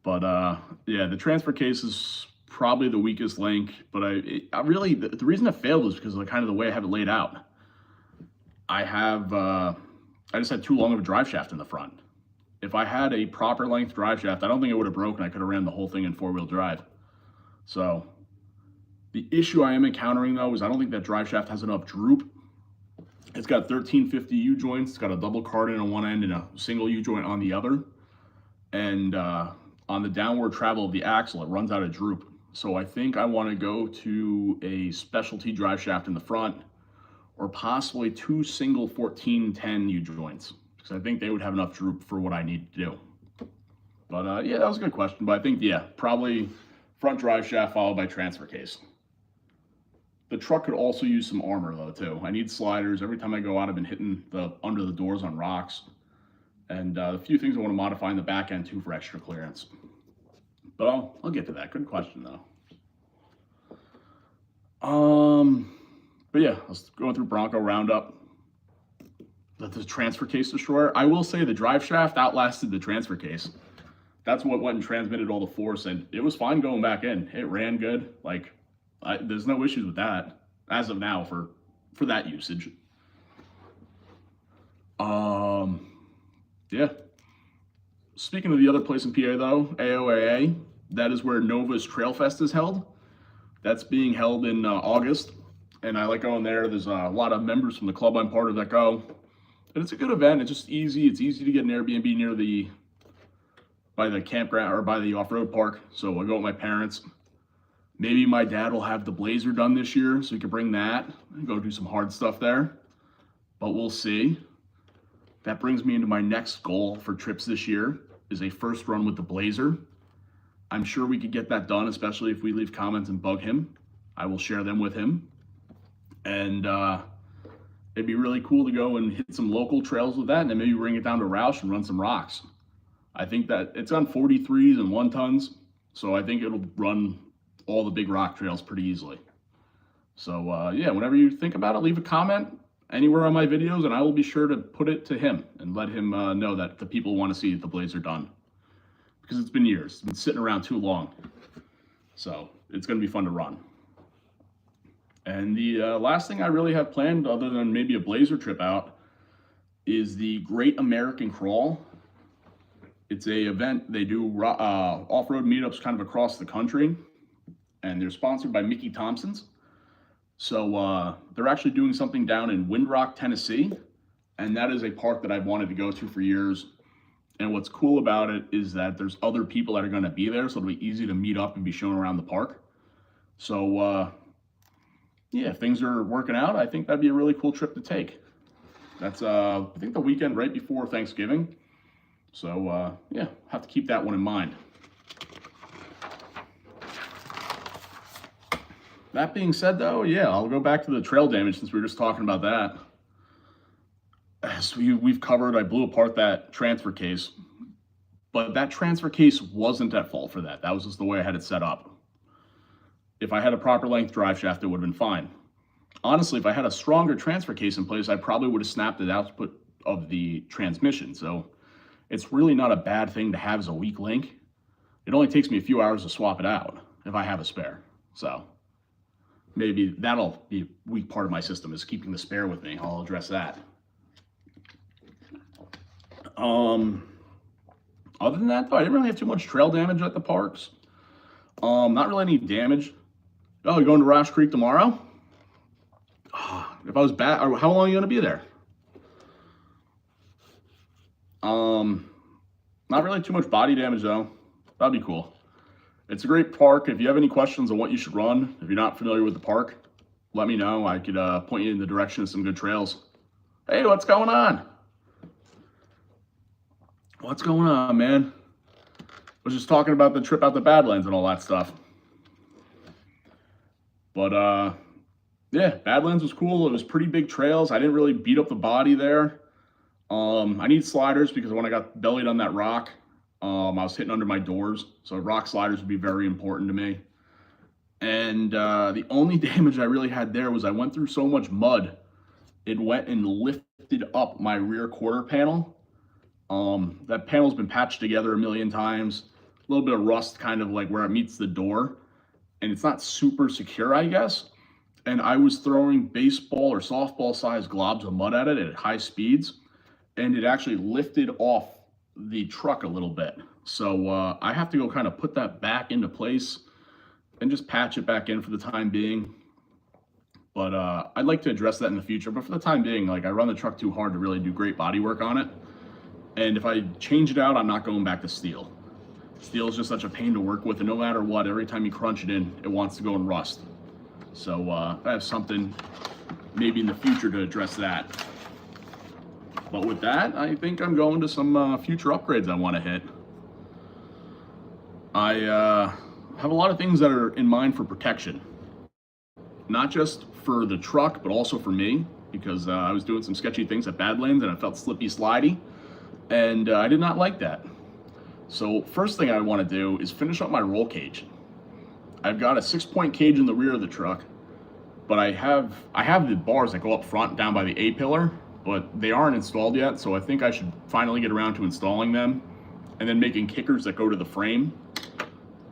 But yeah, the transfer case is probably the weakest link. But I really, the reason it failed was because of kind of the way I have it laid out. I just had too long of a drive shaft in the front. If I had a proper length drive shaft, I don't think it would have broken. I could have ran the whole thing in four-wheel drive. So the issue I am encountering though is I don't think that drive shaft has enough droop. It's got 1350 U-joints. It's got a double cardan on one end and a single U-joint on the other. And on the downward travel of the axle, it runs out of droop. So I think I want to go to a specialty drive shaft in the front, or possibly two single 1410 U-joints, because I think they would have enough droop for what I need to do. But yeah, that was a good question. But I think, yeah, probably front drive shaft followed by transfer case. The truck could also use some armor though too. I need sliders. Every time I go out, I've been hitting the under the doors on rocks. And a few things I want to modify in the back end too for extra clearance. But I'll get to that. Good question though. But yeah, I was going through Bronco Roundup. The transfer case destroyer. I will say the drive shaft outlasted the transfer case. That's what went and transmitted all the force, and it was fine going back in. It ran good. Like, there's no issues with that as of now for that usage. Yeah. Speaking of the other place in PA though, AOAA, that is where Nova's Trail Fest is held. That's being held in August, and I like going there. There's a lot of members from the club I'm part of that go, and it's a good event. It's just easy. It's easy to get an Airbnb near by the campground or by the off-road park. So I go with my parents. Maybe my dad will have the Blazer done this year, so we can bring that and go do some hard stuff there. But we'll see. That brings me into my next goal for trips this year, is a first run with the Blazer. I'm sure we could get that done, especially if we leave comments and bug him. I will share them with him. And it'd be really cool to go and hit some local trails with that, and then maybe bring it down to Roush and run some rocks. I think that it's on 43s and 1 tons, so I think it'll run all the big rock trails pretty easily. So yeah, whenever you think about it, leave a comment anywhere on my videos, and I will be sure to put it to him and let him know that the people want to see the Blazer done, because it's been years. It's been sitting around too long. So it's going to be fun to run. And the last thing I really have planned, other than maybe a Blazer trip out, is the Great American Crawl. It's a event. They do off-road meetups kind of across the country, and they're sponsored by Mickey Thompson's. So they're actually doing something down in Windrock, Tennessee, and that is a park that I've wanted to go to for years. And what's cool about it is that there's other people that are going to be there, so it'll be easy to meet up and be shown around the park. So yeah, if things are working out, I think that'd be a really cool trip to take. That's I think the weekend right before Thanksgiving. So yeah, have to keep that one in mind. That being said though, yeah, I'll go back to the trail damage since we were just talking about that. As we've covered, I blew apart that transfer case. But that transfer case wasn't at fault for that. That was just the way I had it set up. If I had a proper length drive shaft, it would have been fine. Honestly, if I had a stronger transfer case in place, I probably would have snapped the output of the transmission. So it's really not a bad thing to have as a weak link. It only takes me a few hours to swap it out if I have a spare. So maybe that'll be a weak part of my system, is keeping the spare with me. I'll address that. Other than that, though, I didn't really have too much trail damage at the parks. Not really any damage. Oh, you're going to Rosh Creek tomorrow? If I was bad, how long are you going to be there? Not really too much body damage, though. That'd be cool. It's a great park. If you have any questions on what you should run, if you're not familiar with the park, let me know. I could point you in the direction of some good trails. Hey, what's going on? What's going on, man? I was just talking about the trip out to Badlands and all that stuff. But, yeah, Badlands was cool. It was pretty big trails. I didn't really beat up the body there. I need sliders because when I got bellied on that rock, I was hitting under my doors. So rock sliders would be very important to me. And the only damage I really had there was I went through so much mud, it went and lifted up my rear quarter panel. That panel's been patched together a million times. A little bit of rust kind of like where it meets the door. And it's not super secure, I guess. And I was throwing baseball or softball sized globs of mud at it at high speeds. And it actually lifted off the truck a little bit. So I have to go kind of put that back into place and just patch it back in for the time being. But I'd like to address that in the future. But for the time being, like, I run the truck too hard to really do great body work on it. And if I change it out, I'm not going back to steel. Steel is just such a pain to work with, and no matter what, every time you crunch it in, it wants to go and rust. So I have something maybe in the future to address that. But with that, I think I'm going to some future upgrades I want to hit. I have a lot of things that are in mind for protection. Not just for the truck, but also for me, because I was doing some sketchy things at Badlands and I felt slippy slidey, and I did not like that. So first thing I want to do is finish up my roll cage. I've got a 6-point cage in the rear of the truck, but I have the bars that go up front down by the A-pillar, but they aren't installed yet, so I think I should finally get around to installing them and then making kickers that go to the frame.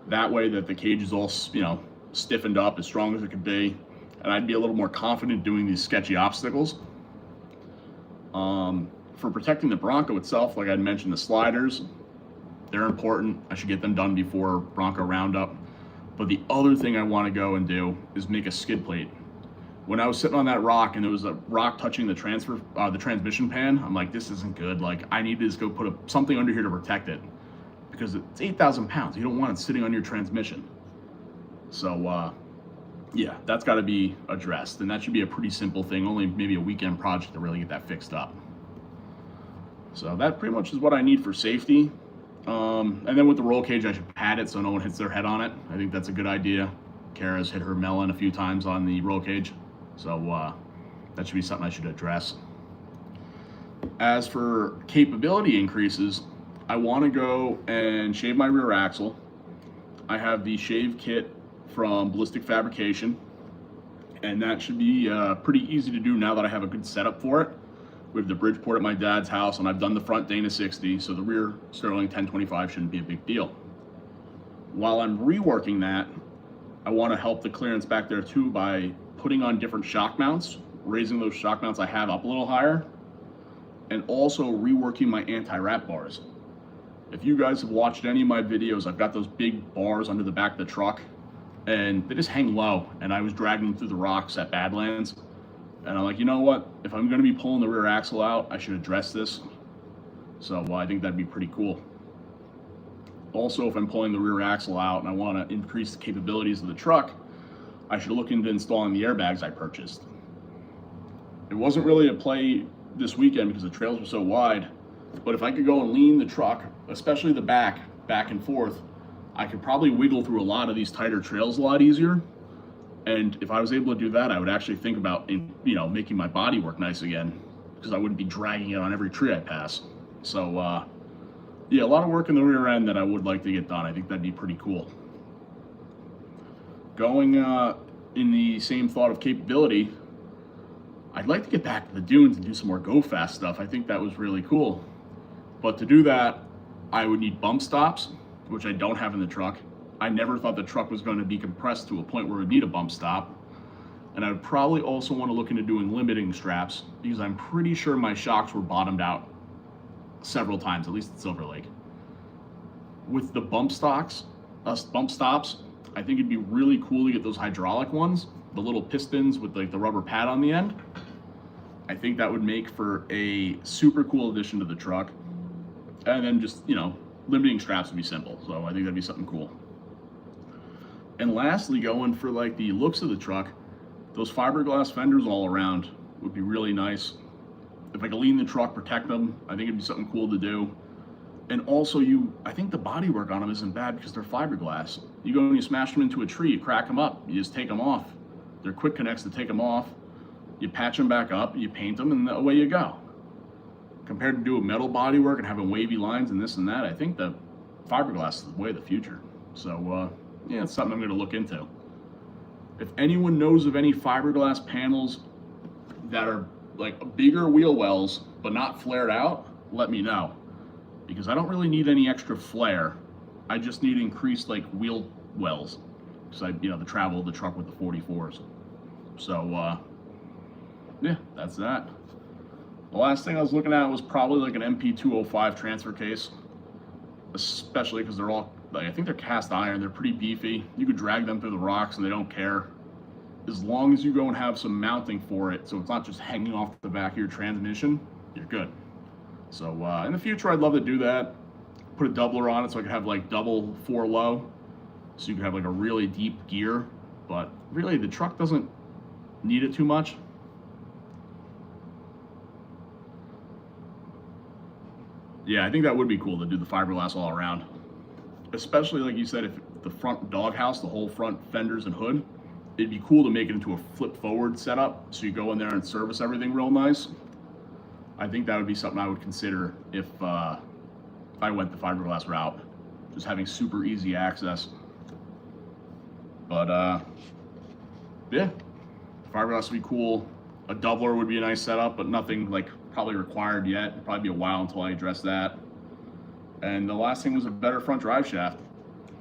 That way that the cage is all, you know, stiffened up as strong as it could be, and I'd be a little more confident doing these sketchy obstacles. For protecting the Bronco itself, like I mentioned, the sliders, they're important. I should get them done before Bronco Roundup. But the other thing I want to go and do is make a skid plate. When I was sitting on that rock and there was a rock touching the transmission pan, I'm like, this isn't good. Like, I need to just go put something under here to protect it, because it's 8,000 pounds. You don't want it sitting on your transmission. So, yeah, that's got to be addressed, and that should be a pretty simple thing. Only maybe a weekend project to really get that fixed up. So that pretty much is what I need for safety. And then with the roll cage, I should pad it so no one hits their head on it. I think that's a good idea. Kara's hit her melon a few times on the roll cage, so that should be something I should address. As for capability increases, I want to go and shave my rear axle. I have the shave kit from Ballistic Fabrication, and that should be pretty easy to do now that I have a good setup for it. We have the Bridgeport at my dad's house, and I've done the front Dana 60, so the rear Sterling 1025 shouldn't be a big deal. While I'm reworking that, I want to help the clearance back there too by putting on different shock mounts, raising those shock mounts I have up a little higher, and also reworking my anti-wrap bars. If you guys have watched any of my videos, I've got those big bars under the back of the truck, and they just hang low, and I was dragging them through the rocks at Badlands. And I'm like, you know what? If I'm going to be pulling the rear axle out, I should address this. So I think that'd be pretty cool. Also, if I'm pulling the rear axle out and I want to increase the capabilities of the truck, I should look into installing the airbags I purchased. It wasn't really a play this weekend because the trails were so wide, but if I could go and lean the truck, especially the back and forth, I could probably wiggle through a lot of these tighter trails a lot easier. And if I was able to do that, I would actually think about, you know, making my body work nice again, because I wouldn't be dragging it on every tree I pass. So Yeah, a lot of work in the rear end that I would like to get done. I think that'd be pretty cool. Going in the same thought of capability, I'd like to get back to the dunes and do some more go fast stuff. I think that was really cool. But to do that, I would need bump stops, which I don't have in the truck. I never thought the truck was going to be compressed to a point where it would need a bump stop. And I would probably also want to look into doing limiting straps, because I'm pretty sure my shocks were bottomed out several times, at least at Silver Lake. With the bump stops, I think it'd be really cool to get those hydraulic ones, the little pistons with like the rubber pad on the end. I think that would make for a super cool addition to the truck. And then just, you know, limiting straps would be simple. So I think that'd be something cool. And lastly, going for like the looks of the truck, those fiberglass fenders all around would be really nice. If I could lean the truck, protect them, I think it'd be something cool to do. And also I think the bodywork on them isn't bad because they're fiberglass. You go and you smash them into a tree, you crack them up, you just take them off. They're quick connects to take them off. You patch them back up, you paint them, and away you go. Compared to doing metal bodywork and having wavy lines and this and that, I think the fiberglass is the way of the future. So yeah, it's something I'm going to look into. If anyone knows of any fiberglass panels that are like bigger wheel wells but not flared out, let me know. Because I don't really need any extra flare. I just need increased like wheel wells. Because I, you know, the travel of the truck with the 44s. So yeah, that's that. The last thing I was looking at was probably like an MP205 transfer case. Especially because they're all, like, I think they're cast iron, they're pretty beefy. You could drag them through the rocks and they don't care. As long as you go and have some mounting for it, so it's not just hanging off the back of your transmission, you're good. So in the future, I'd love to do that. Put a doubler on it so I could have like double 4 low. So you could have like a really deep gear. But really, the truck doesn't need it too much. Yeah, I think that would be cool to do the fiberglass all around. Especially like you said, if the front doghouse, the whole front fenders and hood, it'd be cool to make it into a flip forward setup. So you go in there and service everything real nice. I think that would be something I would consider if I went the fiberglass route. Just having super easy access. But yeah, fiberglass would be cool. A doubler would be a nice setup, but nothing like probably required yet. It'd probably be a while until I address that. And the last thing was a better front drive shaft.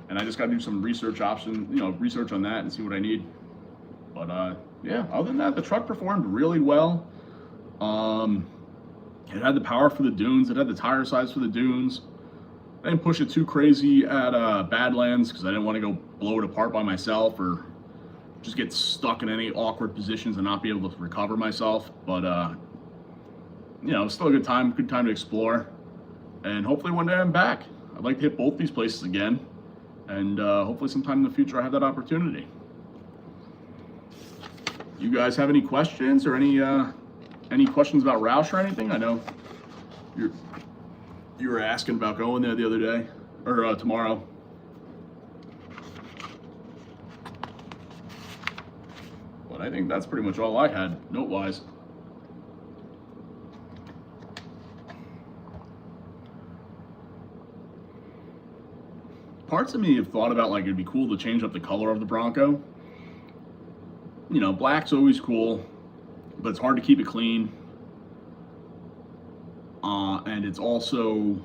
And I just got to do some research research on that and see what I need. But yeah, other than that, the truck performed really well. It had the power for the dunes. It had the tire size for the dunes. I didn't push it too crazy at Badlands because I didn't want to go blow it apart by myself or just get stuck in any awkward positions and not be able to recover myself. But you know, it's still a good time to explore. And hopefully one day I'm back. I'd like to hit both these places again. And hopefully sometime in the future I have that opportunity. You guys have any questions or any questions about Roush or anything? I know you were asking about going there the other day, or tomorrow. But I think that's pretty much all I had, note-wise. Parts of me have thought about like it'd be cool to change up the color of the Bronco. You know, black's always cool, but it's hard to keep it clean. And it's also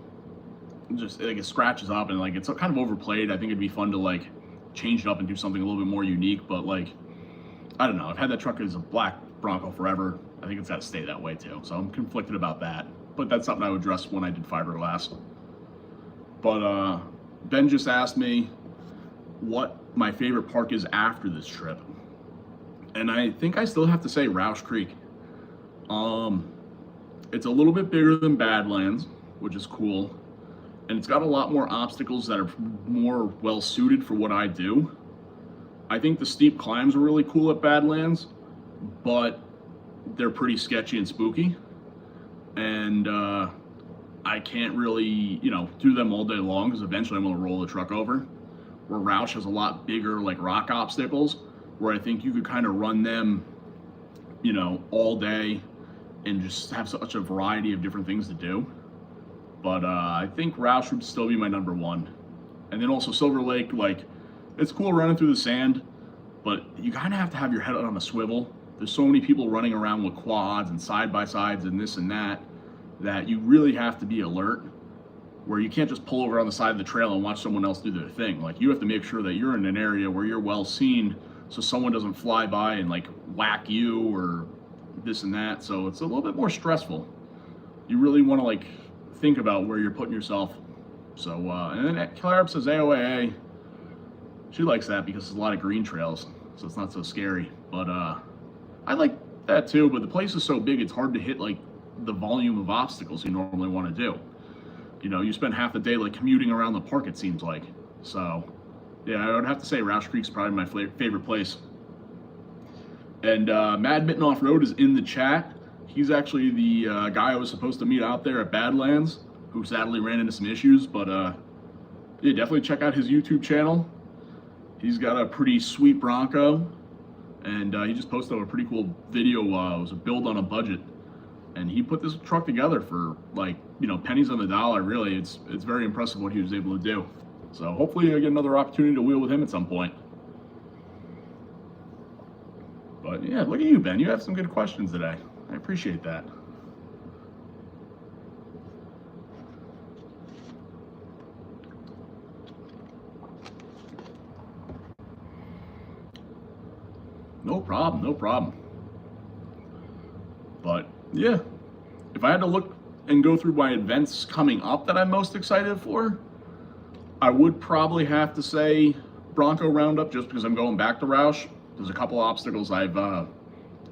just like it scratches up and like it's kind of overplayed. I think it'd be fun to like change it up and do something a little bit more unique. But like, I don't know. I've had that truck as a black Bronco forever. I think it's got to stay that way too. So I'm conflicted about that. But that's something I would address when I did fiberglass. But Ben just asked me what my favorite park is after this trip. And I think I still have to say Roush Creek. It's a little bit bigger than Badlands, which is cool. And it's got a lot more obstacles that are more well suited for what I do. I think the steep climbs are really cool at Badlands, but they're pretty sketchy and spooky. And I can't really, you know, do them all day long because eventually I'm going to roll the truck over. Where Roush has a lot bigger like rock obstacles, where I think you could kind of run them, you know, all day and just have such a variety of different things to do. But I think Roush would still be my number one. And then also Silver Lake, like, it's cool running through the sand, but you kind of have to have your head on a swivel. There's so many people running around with quads and side-by-sides and this and that, that you really have to be alert, where you can't just pull over on the side of the trail and watch someone else do their thing. Like, you have to make sure that you're in an area where you're well seen, so someone doesn't fly by and like whack you or this and that. So it's a little bit more stressful. You really want to like think about where you're putting yourself. So and then Claire says AOAA. She likes that because there's a lot of green trails, so it's not so scary. But I like that too, but the place is so big it's hard to hit like the volume of obstacles you normally want to do. You know, you spend half the day like commuting around the park, it seems like. So yeah, I would have to say Roush Creek's probably my favorite place. And Mad Mitten Off-Road is in the chat. He's actually the guy I was supposed to meet out there at Badlands, who sadly ran into some issues. But yeah, definitely check out his YouTube channel. He's got a pretty sweet Bronco, and he just posted a pretty cool video. It was a build on a budget, and he put this truck together for like, you know, pennies on the dollar. Really, it's very impressive what he was able to do. So hopefully I get another opportunity to wheel with him at some point. But yeah, look at you, Ben. You have some good questions today. I appreciate that. No problem, no problem. But yeah, if I had to look and go through my events coming up that I'm most excited for, I would probably have to say Bronco Roundup, just because I'm going back to Roush. There's a couple obstacles I've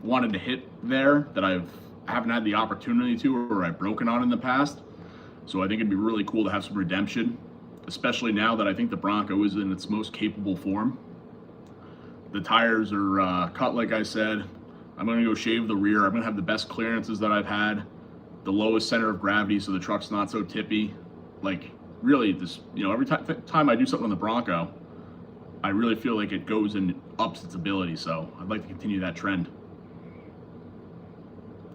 wanted to hit there that I haven't had the opportunity to, or I've broken on in the past. So I think it'd be really cool to have some redemption, especially now that I think the Bronco is in its most capable form. The tires are cut, like I said. I'm gonna go shave the rear. I'm gonna have the best clearances that I've had, the lowest center of gravity, so the truck's not so tippy. Like, really, this, you know, every time I do something on the Bronco, I really feel like it goes and ups its ability. So I'd like to continue that trend.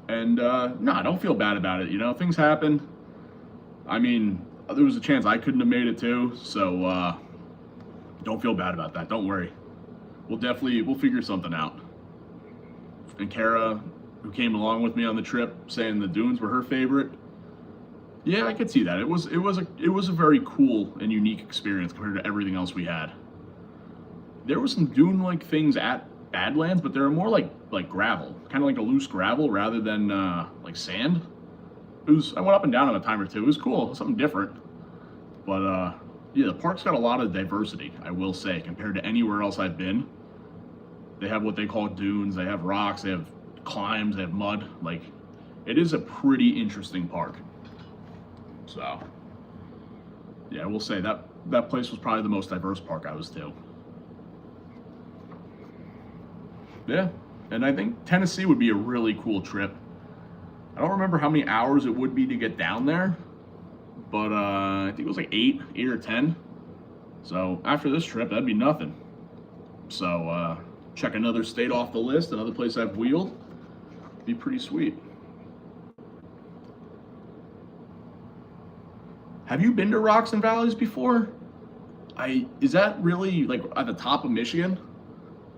And no, I don't feel bad about it. You know, things happen. I mean, there was a chance I couldn't have made it too. So don't feel bad about that. Don't worry. We'll figure something out. And Kara, who came along with me on the trip, saying the dunes were her favorite. Yeah, I could see that. It was a very cool and unique experience compared to everything else we had. There were some dune-like things at Badlands, but they were more like gravel, kind of like a loose gravel rather than like sand. I went up and down on a time or two. It was cool, something different. But yeah, the park's got a lot of diversity, I will say, compared to anywhere else I've been. They have what they call dunes, they have rocks, they have climbs, they have mud. Like, it is a pretty interesting park. So yeah, I will say that place was probably the most diverse park I was to. Yeah, and I think Tennessee would be a really cool trip. I don't remember how many hours it would be to get down there, but I think it was like 8 or 10. So after this trip, that'd be nothing. So check another state off the list, another place I've wheeled. Be pretty sweet. Have you been to Rocks and Valleys before? Is that really like at the top of Michigan?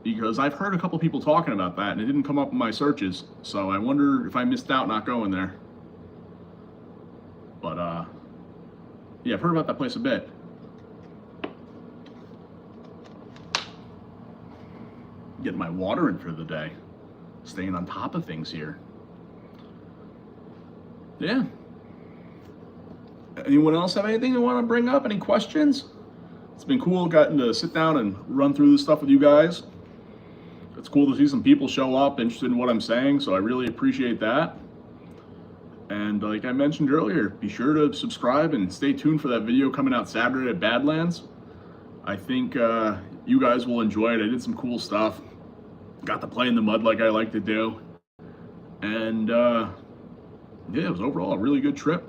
Because I've heard a couple people talking about that and it didn't come up in my searches. So I wonder if I missed out not going there. But yeah, I've heard about that place a bit. Getting my water in for the day. Staying on top of things here. Yeah. Anyone else have anything they want to bring up? Any questions? It's been cool getting to sit down and run through this stuff with you guys. It's cool to see some people show up interested in what I'm saying, so I really appreciate that. And like I mentioned earlier, be sure to subscribe and stay tuned for that video coming out Saturday at Badlands. I think you guys will enjoy it. I did some cool stuff. Got to play in the mud like I like to do. And yeah, it was overall a really good trip.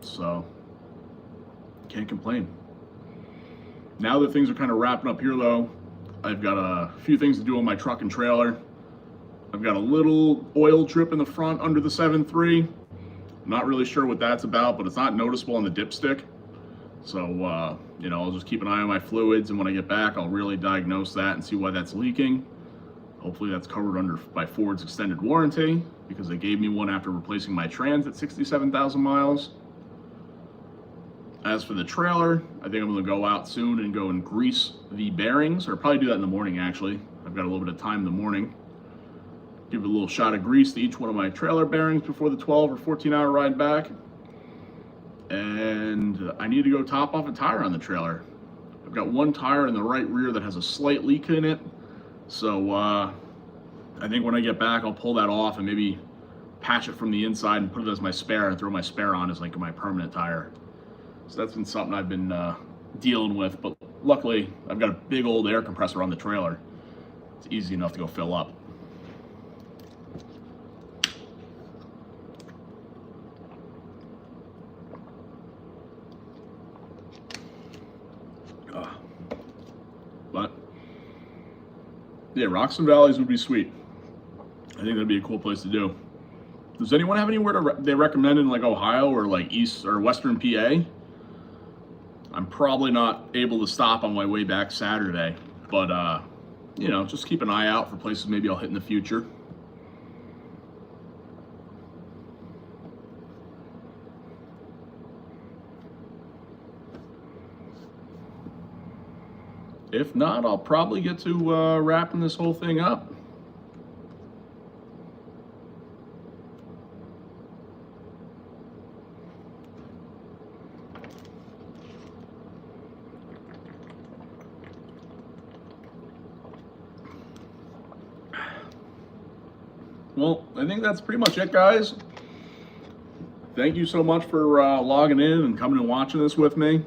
So, can't complain. Now that things are kind of wrapping up here though, I've got a few things to do on my truck and trailer. I've got a little oil drip in the front under the 7.3. I'm not really sure what that's about, but it's not noticeable on the dipstick. So, you know, I'll just keep an eye on my fluids, and when I get back, I'll really diagnose that and see why that's leaking. Hopefully that's covered by Ford's extended warranty, because they gave me one after replacing my trans at 67,000 miles. As for the trailer, I think I'm gonna go out soon and go and grease the bearings, or probably do that in the morning actually. I've got a little bit of time in the morning. Give a little shot of grease to each one of my trailer bearings before the 12 or 14-hour ride back. And I need to go top off a tire on the trailer. I've got one tire in the right rear that has a slight leak in it. So I think when I get back, I'll pull that off and maybe patch it from the inside and put it as my spare and throw my spare on as like my permanent tire. So that's been something I've been dealing with, but luckily I've got a big old air compressor on the trailer. It's easy enough to go fill up. But yeah, Rocks and Valleys would be sweet. I think that'd be a cool place to do. Does anyone have anywhere they recommend in like Ohio or like East or Western PA? I'm probably not able to stop on my way back Saturday, but you know, just keep an eye out for places maybe I'll hit in the future. If not, I'll probably get to wrapping this whole thing up. Well, I think that's pretty much it, guys. Thank you so much for logging in and coming and watching this with me.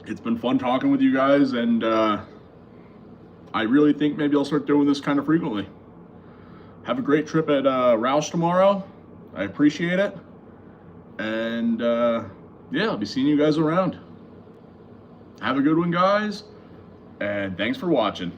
It's been fun talking with you guys, and I really think maybe I'll start doing this kind of frequently. Have a great trip at Roush tomorrow. I appreciate it. And yeah, I'll be seeing you guys around. Have a good one, guys, and thanks for watching.